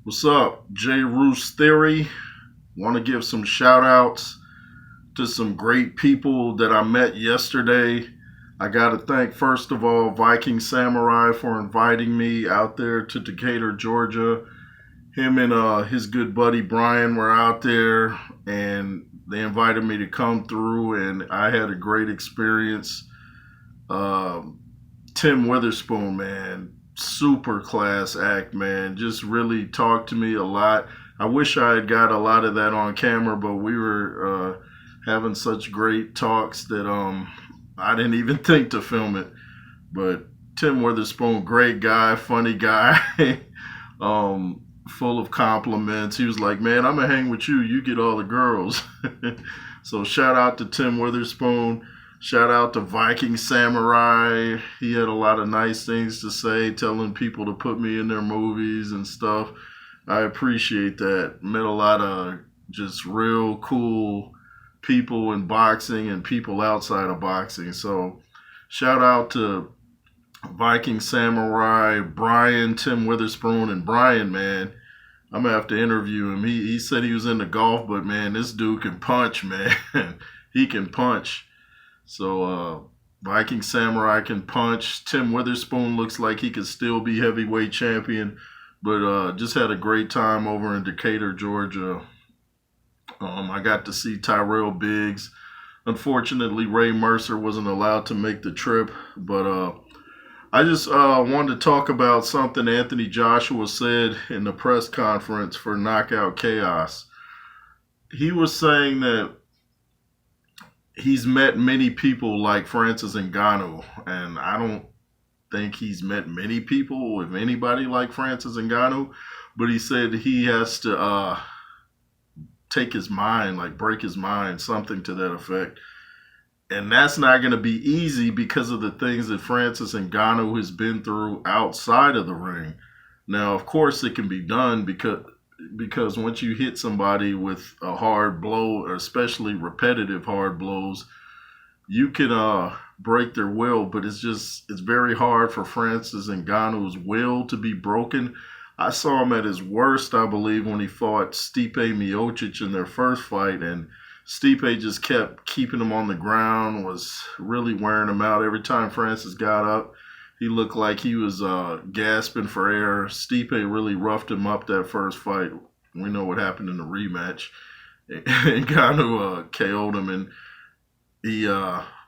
What's up? J. Roos Theory. Want to give some shout outs to some great people that I met yesterday. I got to thank, first of all, Viking Samurai for inviting me out there to Decatur, Georgia. Him and his good buddy Brian were out there and they invited me to come through, and I had a great experience. Um, Tim Witherspoon, man, super class act, man. Just really talked to me a lot. I wish I had got a lot of that on camera, but we were having such great talks that I didn't even think to film it. But Tim Witherspoon, great guy, funny guy, full of compliments. He was like, "Man, I'm gonna hang with you. You get all the girls." So shout out to Tim Witherspoon. Shout out to Viking Samurai. He had a lot of nice things to say, telling people to put me in their movies and stuff. I appreciate that. Met a lot of just real cool people in boxing and people outside of boxing. So shout out to Viking Samurai, Brian, Tim Witherspoon, and Brian, man. I'm gonna have to interview him. He said he was into golf, but man, this dude can punch, man. He can punch. So Viking Samurai can punch. Tim Witherspoon looks like he could still be heavyweight champion, but just had a great time over in Decatur, Georgia. I got to see Tyrell Biggs. Unfortunately, Ray Mercer wasn't allowed to make the trip, but I just wanted to talk about something Anthony Joshua said in the press conference for Knockout Chaos. He was saying that he's met many people like Francis Ngannou, and I don't think he's met many people, with anybody like Francis Ngannou, but he said he has to take his mind, like break his mind, something to that effect. And that's not going to be easy because of the things that Francis Ngannou has been through outside of the ring. Now, of course, it can be done because once you hit somebody with a hard blow, or especially repetitive hard blows, you can break their will. But it's very hard for Francis Ngannou's will to be broken. I saw him at his worst, I believe, when he fought Stipe Miocic in their first fight, and Stipe just kept keeping him on the ground, was really wearing him out. Every time Francis got up, he looked like he was gasping for air. Stipe really roughed him up that first fight. We know what happened in the rematch. Ngannou KO'd him, and he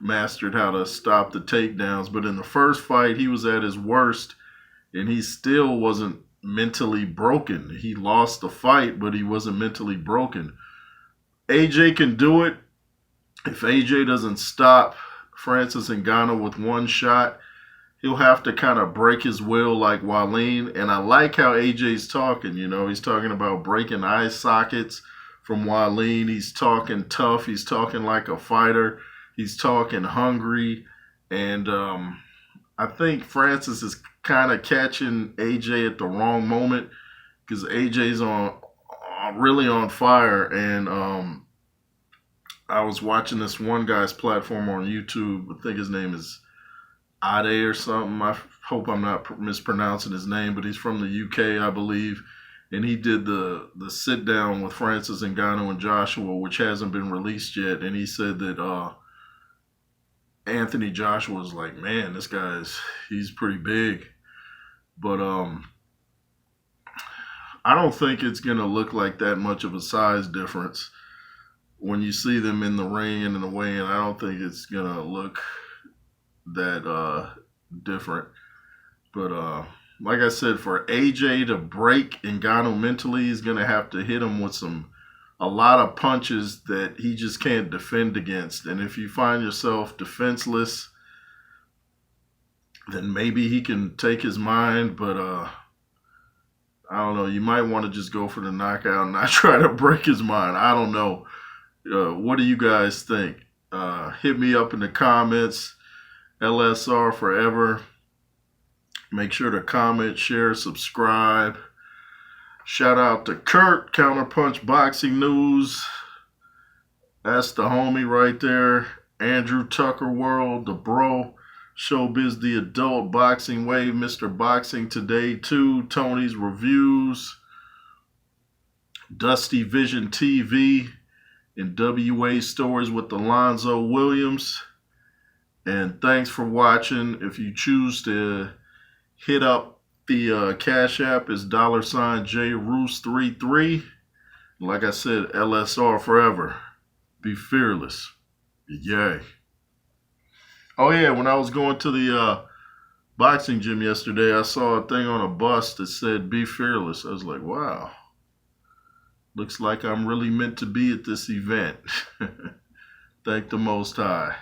mastered how to stop the takedowns. But in the first fight, he was at his worst, and he still wasn't mentally broken. He lost the fight, but he wasn't mentally broken. AJ can do it. If AJ doesn't stop Francis Ngannou with one shot, he'll have to kind of break his will like Wallin. And I like how AJ's talking. You know, he's talking about breaking eye sockets from Wallin. He's talking tough. He's talking like a fighter. He's talking hungry. And I think Francis is kind of catching AJ at the wrong moment because AJ's really on fire. And I was watching this one guy's platform on YouTube. I think his name is Ade or something. I hope I'm not mispronouncing his name, but he's from the UK, I believe. And he did the sit down with Francis Ngannou and Joshua, which hasn't been released yet. And he said that Anthony Joshua was like, man, he's pretty big. But I don't think it's gonna look like that much of a size difference when you see them in the ring and in the weigh-in. I don't think it's gonna look that different. But like I said, for AJ to break Ngannou mentally, he's gonna have to hit him with a lot of punches that he just can't defend against. And if you find yourself defenseless, then maybe he can take his mind. But I don't know. You might want to just go for the knockout and not try to break his mind. I don't know. What do you guys think? Hit me up in the comments. LSR forever. Make sure to comment, share, subscribe. Shout out to Kurt, Counterpunch Boxing News. That's the homie right there. Andrew Tucker World, the bro. Showbiz the Adult, Boxing Wave, Mr. Boxing Today 2, Tony's Reviews. Dusty Vision TV and WA Stories with Alonzo Williams. And thanks for watching. If you choose to hit up the Cash App, is $JRoos33. Like I said, LSR forever. Be fearless. Yay. Oh yeah, when I was going to the boxing gym yesterday, I saw a thing on a bus that said "Be fearless." I was like, wow. Looks like I'm really meant to be at this event. Thank the Most High.